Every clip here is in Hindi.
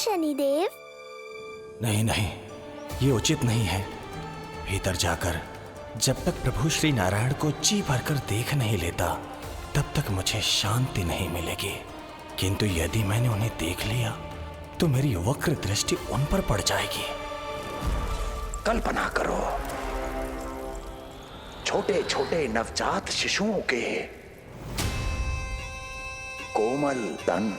शनिदेव। नहीं नहीं, ये उचित नहीं है। भीतर जाकर जब तक प्रभु श्री नारायण को जी भरकर देख नहीं लेता तब तक मुझे शांति नहीं मिलेगी। किंतु यदि मैंने उन्हें देख लिया तो मेरी वक्र दृष्टि उन पर पड़ जाएगी। कल्पना करो, छोटे छोटे नवजात शिशुओं के कोमल तन,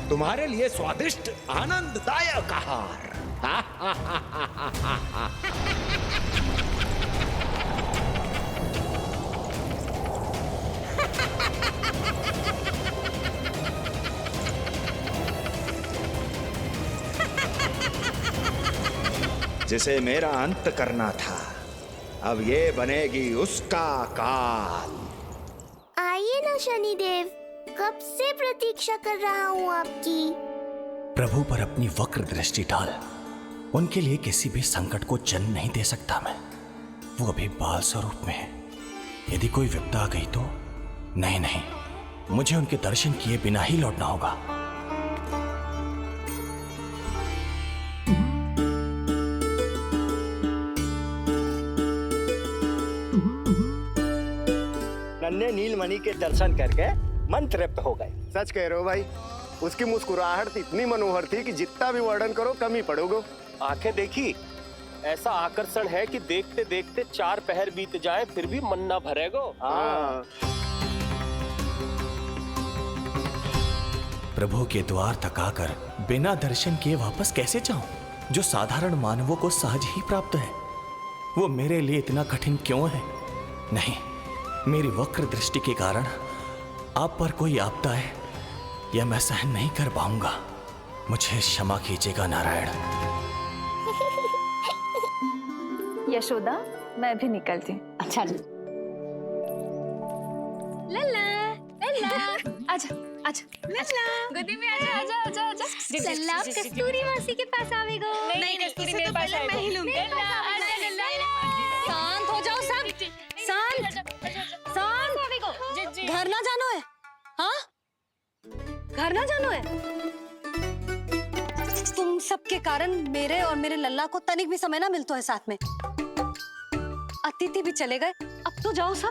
तुम्हारे लिए स्वादिष्ट आनंददायक आहार। जिसे मेरा अंत करना था, अब ये बनेगी उसका काल। आइए ना शनिदेव, कब से प्रतीक्षा कर रहा हूँ आपकी। प्रभु पर अपनी वक्र दृष्टि डाल। उनके लिए किसी भी संकट को जन्म नहीं दे सकता मैं। वो अभी बाल स्वरूप में है। यदि कोई विपदा आ गई तो नहीं नहीं, मुझे उनके दर्शन किए बिना ही लौटना होगा। नन्हे नीलमणि के दर्शन करके मन तृप्त हो गए। सच कह रहे हो भाई, उसकी मुस्कुराहट इतनी मनोहर थी कि जितना भी वर्णन करो कम ही पड़ोगे। आंखें देखी, ऐसा आकर्षण है कि देखते देखते 4 पहर बीत जाए फिर भी मन ना भरेगो। हाँ। प्रभु के द्वार तक आकर बिना दर्शन किए वापस कैसे जाऊं, जो साधारण मानवों को सहज ही प्राप्त है। वो मेरे लिए इतना कठिन क्यों है? नहीं, मेरी वक्र दृष्टि के कारण आप पर कोई आपदा है या मैं सहन नहीं कर पाऊंगा। मुझे क्षमा कीजिएगा नारायण। यशोदा, मैं भी निकलती। अच्छा लल्ला, लल्ला, आजा, आजा, लल्ला, गोदी में आजा, आजा, आजा, आजा। लल्ला कस्तूरी मासी के पास आवेगा। नहीं, कस्तूरी मेरे पास आएगा। मैं ही लूंगी। लल्ला, आजा, लल्ला। शांत हो जाओ सब, शांत शांत। घर ना जानो है? हाँ, घर ना जानो है? तुम सबके कारण मेरे और मेरे लल्ला को तनिक भी समय ना मिलता है साथ में। अतिथि भी चले गए, अब तो जाओ सब।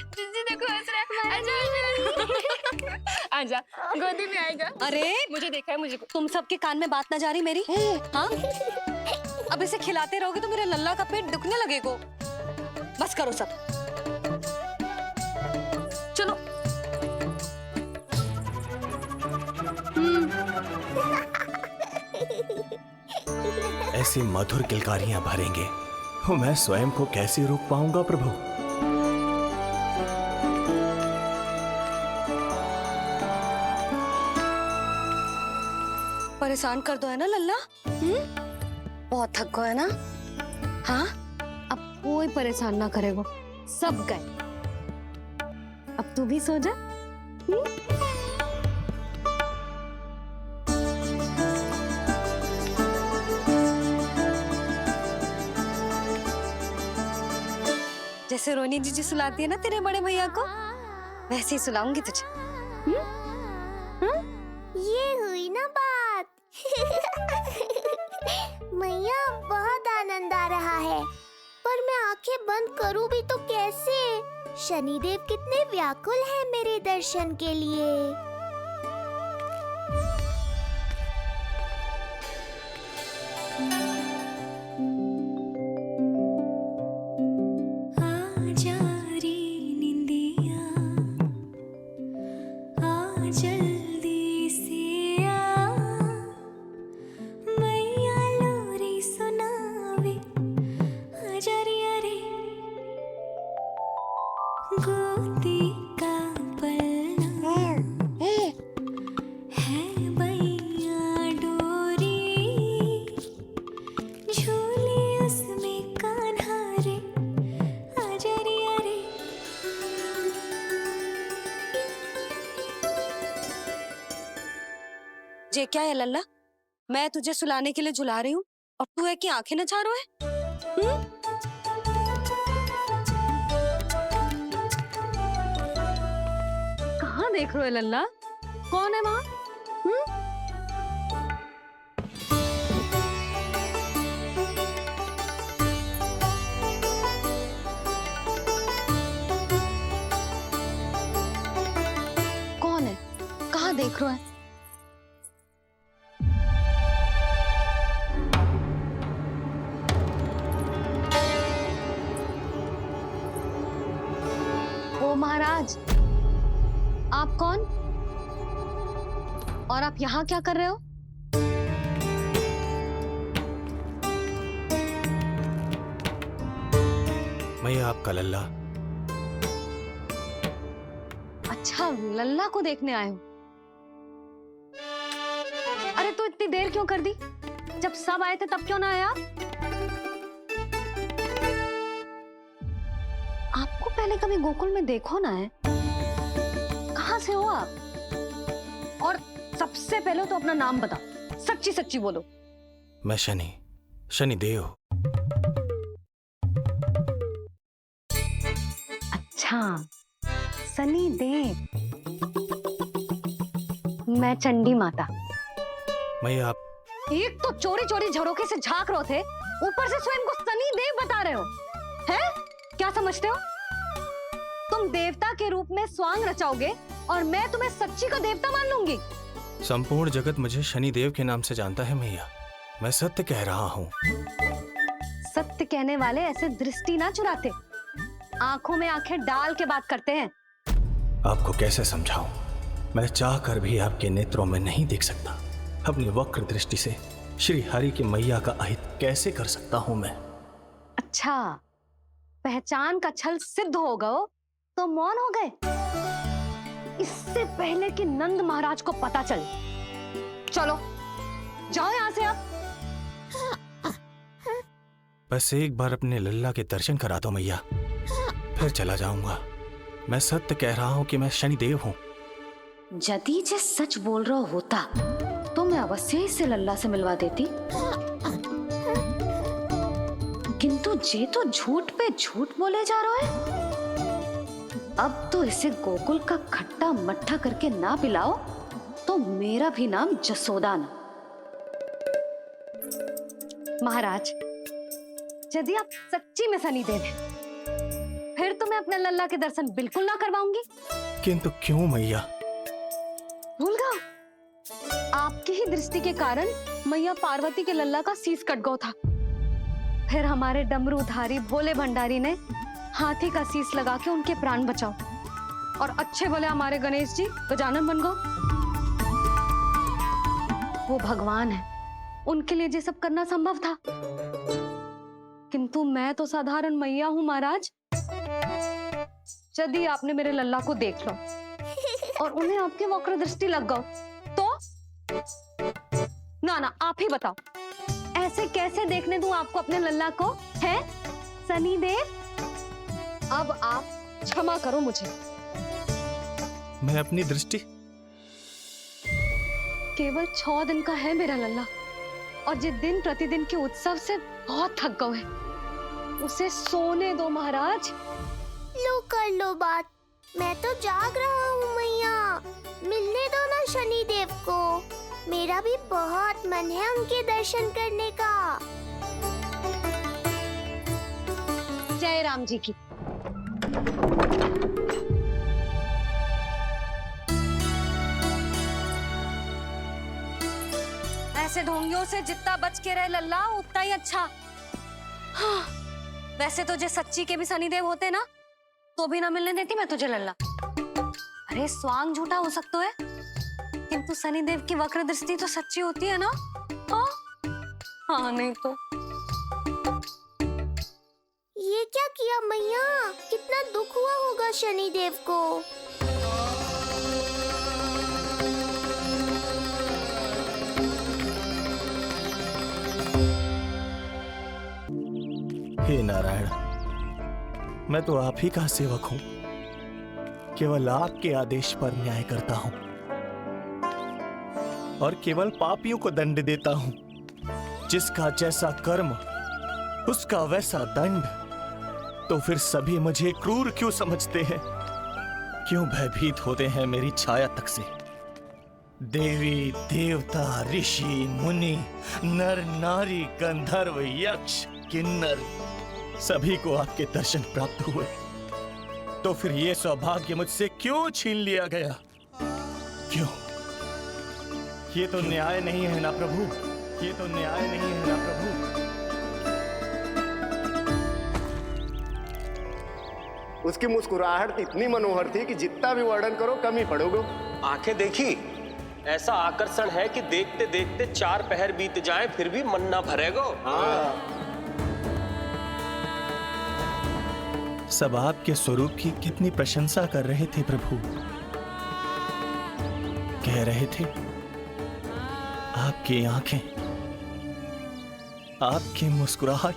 जीजी देखो हंस रहा है। आजा, आजा, गोदी में आएगा। अरे मुझे देखा है, मुझे। तुम सबके कान में बात ना जा रही मेरी? हाँ, अब इसे खिलाते रहोगे तो मेरे लल्ला का पेट दुखने लगेगा। बस करो सब, चलो। ऐसी मधुर किलकारियां भरेंगे तो मैं स्वयं को कैसे रोक पाऊंगा प्रभु? परेशान कर दो है ना लल्ला? बहुत थक गए है ना? हाँ, अब कोई परेशान ना करेगा, सब गए। अब तू भी सो जा। जैसे रोनी जीजी सुलाती है ना तेरे बड़े भैया को, वैसे ही सुलाऊंगी तुझे। ये हुई ना बात। मैया, बहुत आनंद आ रहा है, पर मैं आंखें बंद करूं भी तो कैसे? शनिदेव कितने व्याकुल हैं मेरे दर्शन के लिए। ये क्या है लल्ला? मैं तुझे सुलाने के लिए झुला रही हूँ और तू है कि आंखें नचा रहा है? देख रहे हो लल्ला? कौन है वहां? कौन है? कहाँ देख रहे हो? ओ महाराज, आप कौन? और आप यहाँ क्या कर रहे हो? मैं आपका लल्ला। अच्छा, लल्ला को देखने आए हो? अरे तो इतनी देर क्यों कर दी? जब सब आए थे तब क्यों ना आया? आपको पहले कभी गोकुल में देखो ना है? कहाँ से हो आप? और सबसे पहले तो अपना नाम बताओ, सच्ची सच्ची बोलो। मैं शनिदेव। अच्छा, सनी देव। मैं चंडी माता। मैं आप एक तो चोरी चोरी झरोखे से झांक रहे थे, ऊपर से स्वयं को सनी देव बता रहे हो, हैं? क्या समझते हो? तुम देवता के रूप में स्वांग रचाओगे और मैं तुम्हें सच्ची का देवता मान लूंगी? संपूर्ण जगत मुझे शनिदेव के नाम से जानता है मैया। मैं सत्य कह रहा हूँ। सत्य कहने वाले ऐसे दृष्टि ना चुराते, आंखों में आंखें डाल के बात करते हैं। आपको कैसे समझाऊं? मैं चाह कर भी आपके नेत्रों में नहीं देख सकता। अपनी वक्र दृष्टि से श्री हरि की मैया का अहित कैसे कर सकता हूं मैं? अच्छा, पहचान का छल सिद्ध हो गए तो मौन हो गए? इससे पहले कि नंद महाराज को पता चले। चलो जाओ यहां से आप। बस एक बार अपने लल्ला के दर्शन करा दो मैया, फिर चला जाऊंगा। मैं सत्य कह रहा हूं कि मैं शनिदेव हूं। यदि जे सच बोल रहा होता तो मैं अवश्य ही इसे लल्ला से मिलवा देती, किंतु जे तो झूठ पे झूठ बोले जा रहा है। अब तो इसे गोकुल का खट्टा मट्ठा करके ना पिलाओ तो मेरा भी नाम जसोदा ना। महाराज, यदि आप सच्ची में शनिदेव हैं, फिर तो मैं अपने लल्ला के दर्शन बिल्कुल ना करवाऊंगी। किंतु क्यों मैया? भूल गया? आपकी ही दृष्टि के कारण मैया पार्वती के लल्ला का शीश कट गया था। फिर हमारे डमरूधारी भोले भंडारी ने हाथी का शीश लगा के उनके प्राण बचाओ, और अच्छे भले हमारे गणेश जी गजानन बन गए। वो भगवान है, उनके लिए ये सब करना संभव था, किंतु मैं तो साधारण मैया हूं महाराज। यदि आपने मेरे लल्ला को देख लो और उन्हें आपकी वक्र दृष्टि लग गई तो? ना आप ही बताओ, ऐसे कैसे देखने दूं आपको अपने लल्ला को, है शनिदेव? अब आप क्षमा करो मुझे। मैं अपनी दृष्टि केवल 6 दिन का है मेरा लल्ला, और जिस दिन प्रतिदिन के उत्सव से बहुत थक गए हैं, उसे सोने दो महाराज। लो कर लो बात, मैं तो जाग रहा हूँ मैया। मिलने दो ना शनिदेव को, मेरा भी बहुत मन है उनके दर्शन करने का। जय राम जी की। ऐसे ढोंगियों से जितना बच के रहे लल्ला उतना ही अच्छा। हाँ, वैसे तो जो सच्ची के भी शनिदेव होते ना तो भी ना मिलने देती मैं तुझे लल्ला। अरे स्वांग झूठा हो सकता है, किंतु शनिदेव की वक्र दृष्टि तो सच्ची होती है ना? हाँ नहीं तो। ये क्या किया मैया? कितना दुख हुआ होगा शनिदेव को। हे नारायण, मैं तो आप ही का सेवक हूं, केवल आपके आदेश पर न्याय करता हूं और केवल पापियों को दंड देता हूं। जिसका जैसा कर्म उसका वैसा दंड। तो फिर सभी मुझे क्रूर क्यों समझते हैं? क्यों भयभीत होते हैं मेरी छाया तक से? देवी देवता ऋषि मुनि नर नारी गंधर्व यक्ष किन्नर सभी को आपके दर्शन प्राप्त हुए, तो फिर ये सौभाग्य मुझसे क्यों छीन लिया गया? क्यों? ये तो न्याय नहीं है ना प्रभु, ये तो न्याय नहीं है ना प्रभु। उसकी मुस्कुराहट इतनी मनोहर थी कि जितना भी वर्णन करो कम ही पड़ोगे। आंखें देखी, ऐसा आकर्षण है कि देखते देखते 4 पहर बीत जाएं फिर भी मन ना भरेगो। सब आपके स्वरूप की कितनी प्रशंसा कर रहे थे प्रभु। कह रहे थे आपकी आंखें, आपकी मुस्कुराहट,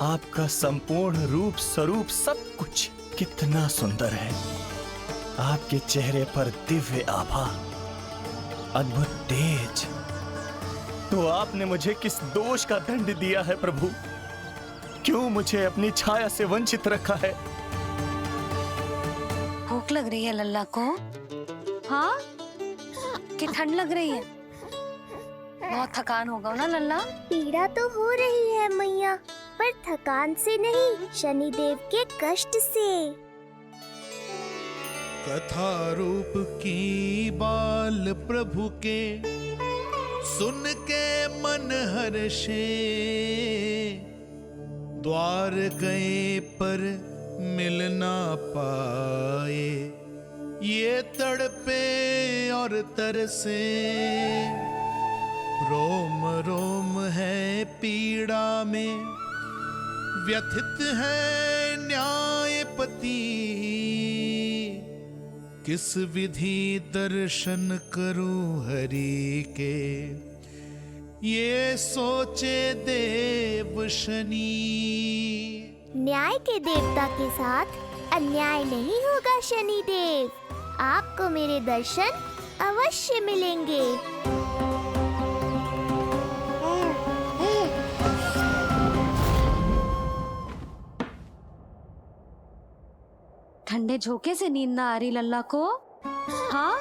आपका संपूर्ण रूप स्वरूप सब कुछ कितना सुंदर है। आपके चेहरे पर दिव्य आभा, अद्भुत तेज। तो आपने मुझे किस दोष का दंड दिया है प्रभु? क्यों मुझे अपनी छाया से वंचित रखा है? भूख लग रही है लल्ला को? हाँ, कि ठंड लग रही है? बहुत थकान होगा ना लल्ला? पीड़ा तो हो रही है मैया, पर थकान से नहीं, शनिदेव के कष्ट से। कथा रूप की बाल प्रभु के सुन के मन हर्षे, द्वार गए पर मिल ना पाए, ये तड़पे और तरसे, रोम रोम है पीड़ा में, व्यथित है न्यायपति, किस विधि दर्शन करूं हरि के, ये सोचे देव शनि। न्याय के देवता के साथ अन्याय नहीं होगा शनिदेव। आपको मेरे दर्शन अवश्य मिलेंगे। ठंडे झोंके से नींद ना आ रही लल्ला को? हाँ,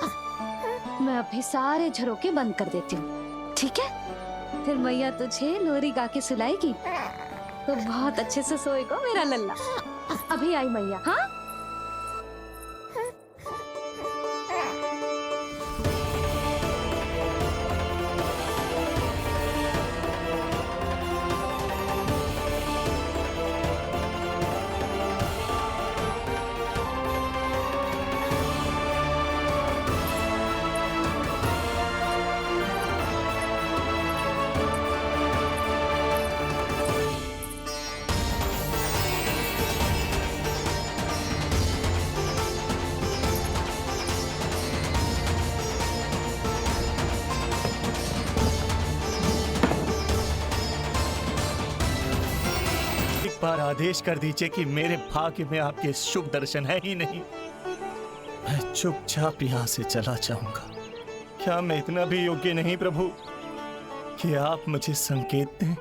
मैं अभी सारे झरोके बंद कर देती हूँ, ठीक है? फिर मैया तुझे लोरी गा के सुलाएगी तो बहुत अच्छे से सोएगा मेरा लल्ला। अभी आई मैया। हाँ, बार आदेश कर दीजिए कि मेरे भाग्य में आपके शुभ दर्शन है ही नहीं। मैं चुपचाप यहाँ से चला जाऊंगा। क्या मैं इतना भी योग्य नहीं प्रभु कि आप मुझे संकेत दें?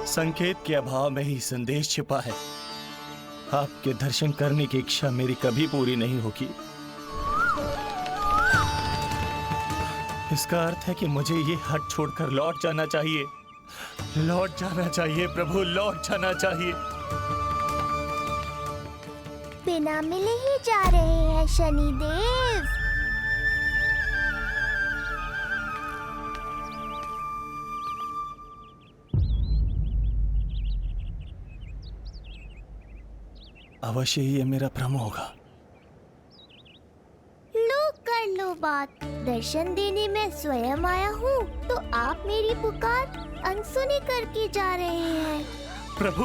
संकेत के अभाव में ही संदेश छिपा है। आपके दर्शन करने की इच्छा मेरी कभी पूरी नहीं होगी। इसका अर्थ है कि मुझे ये हट छोड़कर लौट जाना चाहिए। लौट जाना चाहिए प्रभु, लौट जाना चाहिए। बिना मिले ही जा रहे हैं शनिदेव। अवश्य ही ये मेरा भ्रम होगा। कर लो बात। दर्शन देने मैं स्वयं आया हूँ, तो आप मेरी पुकार अनसुनी करके जा रहे हैं। प्रभु,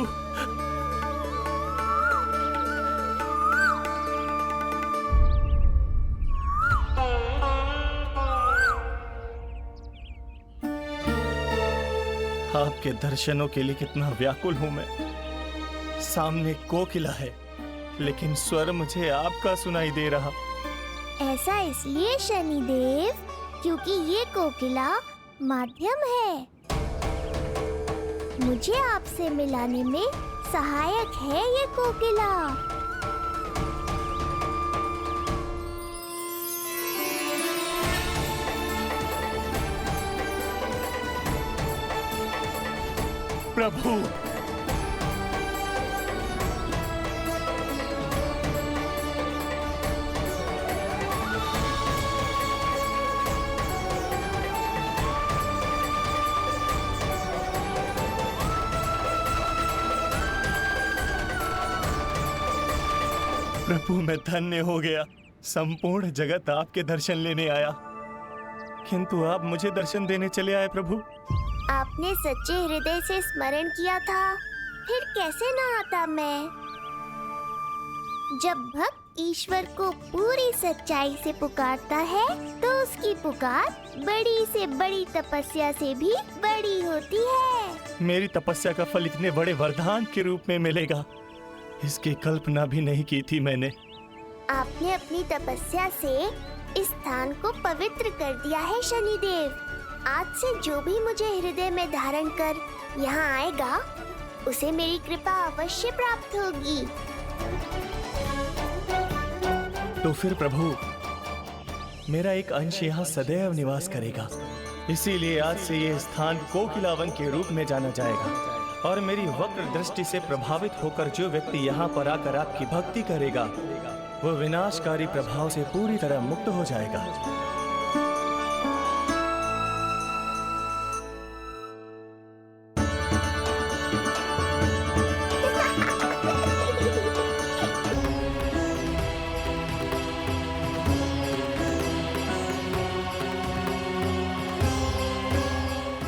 आपके दर्शनों के लिए कितना व्याकुल हूँ मैं। सामने कोकिला है, लेकिन स्वर मुझे आपका सुनाई दे रहा। ऐसा इसलिए शनिदेव, क्योंकि ये कोकिला माध्यम है। मुझे आपसे मिलाने में सहायक है ये कोकिला। प्रभु, प्रभु मैं धन्य हो गया। संपूर्ण जगत आपके दर्शन लेने आया, किंतु आप मुझे दर्शन देने चले आए प्रभु। आपने सच्चे हृदय से स्मरण किया था, फिर कैसे ना आता मैं। जब भक्त ईश्वर को पूरी सच्चाई से पुकारता है तो उसकी पुकार बड़ी से बड़ी तपस्या से भी बड़ी होती है। मेरी तपस्या का फल इतने बड़े वरदान के रूप में मिलेगा, इसकी कल्पना भी नहीं की थी मैंने। आपने अपनी तपस्या से इस स्थान को पवित्र कर दिया है शनिदेव। आज से जो भी मुझे हृदय में धारण कर यहाँ आएगा, उसे मेरी कृपा अवश्य प्राप्त होगी। तो फिर प्रभु, मेरा एक अंश यहाँ सदैव निवास करेगा, इसीलिए आज से ये स्थान कोकिलावन के रूप में जाना जाएगा। और मेरी वक्र दृष्टि से प्रभावित होकर जो व्यक्ति यहाँ पर आकर आपकी भक्ति करेगा, वो विनाशकारी प्रभाव से पूरी तरह मुक्त हो जाएगा।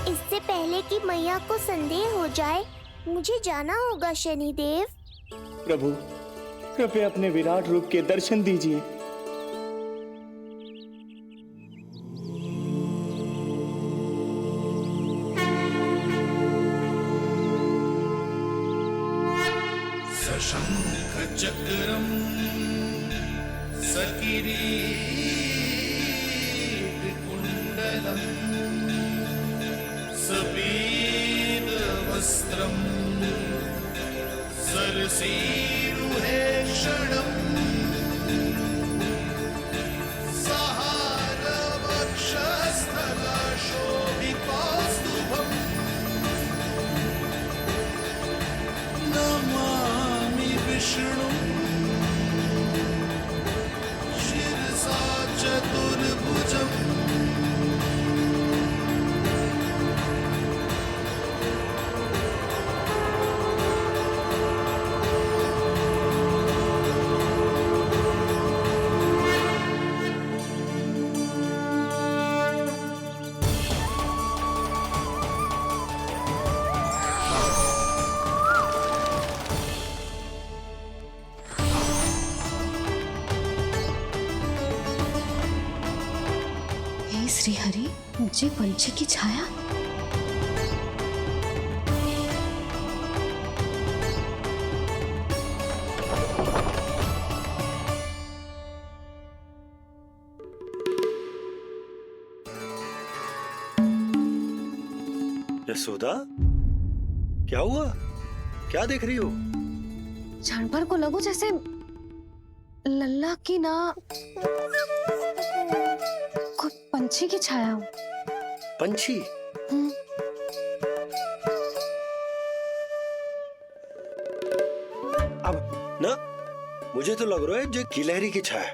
इससे पहले कि मैया को संदेह हो जाए, मुझे जाना होगा शनिदेव। प्रभु, कृपया अपने विराट रूप के दर्शन दीजिए। सशंख चक्रम सकिरीट कुंडलम सपीत वस्त्रम सरसीरुहेक्षणम सहार वक्षस्थल शोभितौस्तुभम नमामि विष्णु शिरसा चतुर्भुजम्। श्री हरि, मुझे पंछी की छाया। यशोदा, क्या हुआ? क्या देख रही हो? जानवर को लगो जैसे लल्ला की ना कोई पंछी की छाया हो। पंछी? अब ना मुझे तो लग रहा है जो गिलहरी की छाया।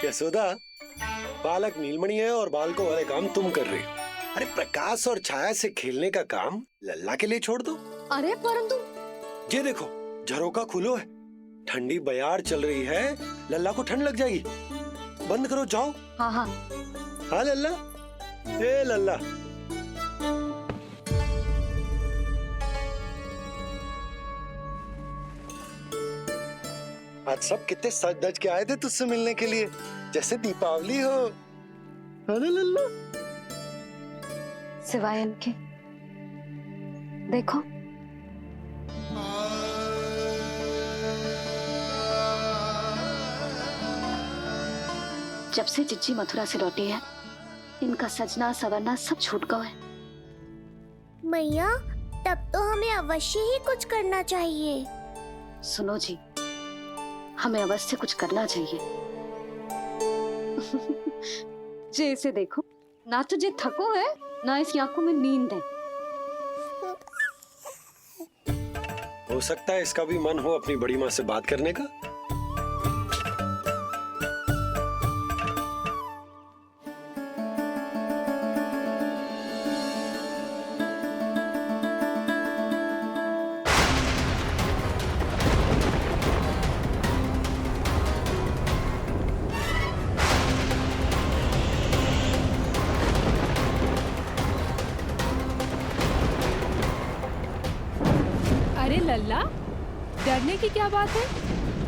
यशोदा, बालक नीलमणि है और बालकों वाले काम तुम कर रही हो। अरे प्रकाश और छाया से खेलने का काम लल्ला के लिए छोड़ दो। अरे परंतु ये देखो, झरोका खुलो है, ठंडी बयार चल रही है, लल्ला को ठंड लग जाएगी। बंद करो, जाओ। हाँ हाँ हाँ लल्ला, ए लल्ला। आज सब कितने सज धज के आए थे तुझसे मिलने के लिए, जैसे दीपावली हो, है ना लल्ला? सिवाय इनके देखो, जब से जिज्जी मथुरा से लौटी है, इनका सजना सवरना सब छूट गया है। मैया, तब तो हमें अवश्य ही कुछ करना चाहिए। सुनो जी, हमें अवश्य कुछ करना चाहिए। जे इसे देखो, ना तो जे थको है, ना इसकी आंखों में नींद है। हो सकता है इसका भी मन हो अपनी बड़ी माँ से बात करने का। अरे लल्ला, डरने की क्या बात है?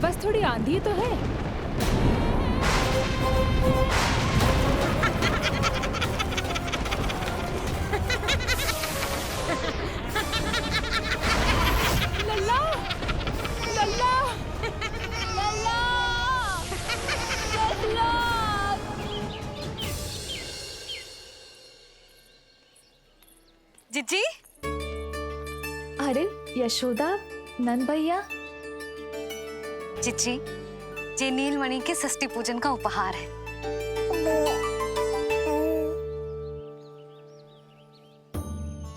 बस थोड़ी आंधी तो है। लल्ला, लल्ला, लल्ला, लल्ला। जिज्जी, अरे यशोदा, नंद भैया। जिज्जी, ये नीलमणि के षष्ठी पूजन का उपहार है।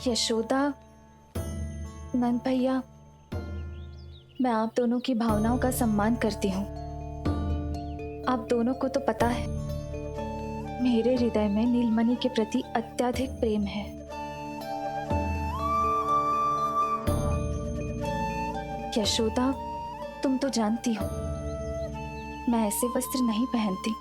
यशोदा, नंद भैया, मैं आप दोनों की भावनाओं का सम्मान करती हूँ। आप दोनों को तो पता है, मेरे हृदय में नीलमणि के प्रति अत्यधिक प्रेम है। यशोदा, तुम तो जानती हो, मैं ऐसे वस्त्र नहीं पहनती।